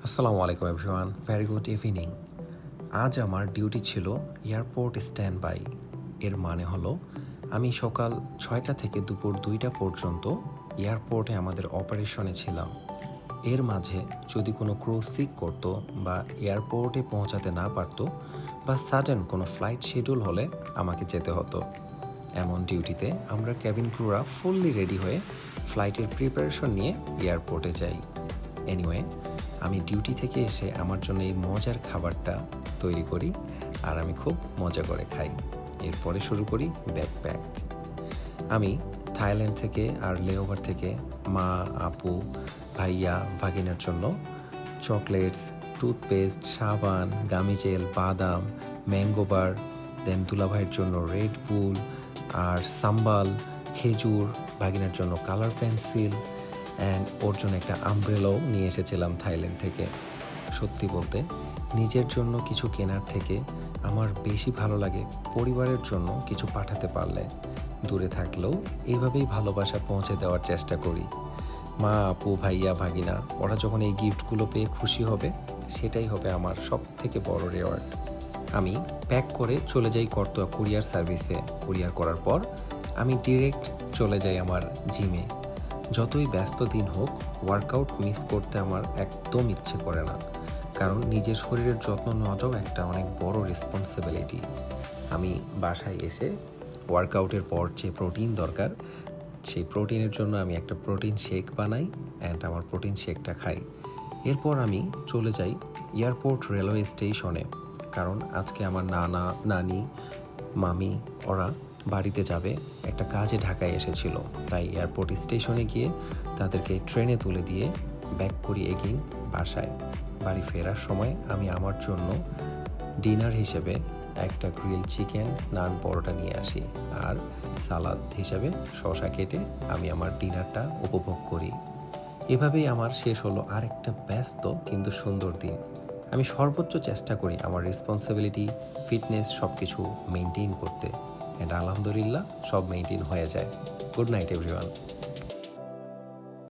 আসসালামু আলাইকুম everyone, very good evening. আজ আমার ডিউটি ছিল এয়ারপোর্ট স্ট্যান্ড বাই। এর মানে হলো আমি সকাল 6টা থেকে দুপুর 2টা পর্যন্ত এয়ারপোর্টে আমাদের অপারেশনে ছিলাম। এর মাঝে যদি কোনো ক্রু সিক করতো বা এয়ারপোর্টে পৌঁছাতে না পারতো বা সাডেন কোনো ফ্লাইট শিডিউল হলে আমাকে যেতে হতো। এমন ডিউটিতে আমরা ক্যাবিন ক্রুরা ফুললি রেডি হয়ে ফ্লাইটের প্রিপারেশন নিয়ে এয়ারপোর্টে যাই। এনিওয়ে, আমি ডিউটি থেকে এসে আমার জন্য এই মজার খাবারটা তৈরি করি আর আমি খুব মজা করে খাই। এরপরে শুরু করি ব্যাকপ্যাক। আমি থাইল্যান্ড থেকে আর লেওভার থেকে মা, আপু, ভাইয়া, ভাগিনার জন্য চকলেটস, টুথপেস্ট, সাবান, গামি জেল, বাদাম, ম্যাঙ্গো বার, দেন দুলাভাইয়ের জন্য রেড বুল আর সাম্বাল, খেজুর, ভাগিনার জন্য কালার পেন্সিল অ্যান্ড ওর জন্য একটা আমব্রেলাও নিয়ে এসেছিলাম থাইল্যান্ড থেকে। সত্যি বলতে নিজের জন্য কিছু কেনার থেকে আমার বেশি ভালো লাগে পরিবারের জন্য কিছু পাঠাতে পারলে। দূরে থাকলেও এইভাবেই ভালোবাসা পৌঁছে দেওয়ার চেষ্টা করি। মা, আপু, ভাইয়া, ভাগিনা ওরা যখন এই গিফটগুলো পেয়ে খুশি হবে, সেটাই হবে আমার সব থেকে বড় রেওয়ার্ড। আমি প্যাক করে চলে যাই করতোয়া কুরিয়ার সার্ভিসে। কুরিয়ার করার পর আমি ডিরেক্ট চলে যাই আমার জিমে। যতই ব্যস্ত দিন হোক, ওয়ার্কআউট মিস করতে আমার একদম ইচ্ছে করে না, কারণ নিজের শরীরের যত্ন নেওয়াটাও একটা অনেক বড় রেসপন্সিবিলিটি। আমি বাসায় এসে ওয়ার্কআউটের পর যে প্রোটিন দরকার, সেই প্রোটিনের জন্য আমি একটা প্রোটিন শেক বানাই অ্যান্ড আমার প্রোটিন শেকটা খাই। এরপর আমি চলে যাই এয়ারপোর্ট রেলওয়ে স্টেশনে, কারণ আজকে আমার নানা, নানি, মামি ওরা বাড়িতে যাবে, একটা কাজে ঢাকায় এসেছিল। তাই এয়ারপোর্ট স্টেশনে গিয়ে তাদেরকে ট্রেনে তুলে দিয়ে ব্যাক করি এগেইন বাসায়। বাড়ি ফেরার সময় আমি আমার জন্য ডিনার হিসেবে একটা গ্রিল চিকেন, নান, পরোটা নিয়ে আসি আর সালাদ হিসেবে শসা কেটে আমি আমার ডিনারটা উপভোগ করি। এভাবেই আমার শেষ হলো আরেকটা ব্যস্ত কিন্তু সুন্দর দিন। আমি সর্বোচ্চ চেষ্টা করি আমার রেসপন্সিবিলিটি, ফিটনেস সব কিছু মেনটেন করতে, অ্যান্ড আলহামদুলিল্লাহ সব মেনটেন হয়ে যায়। Good night everyone.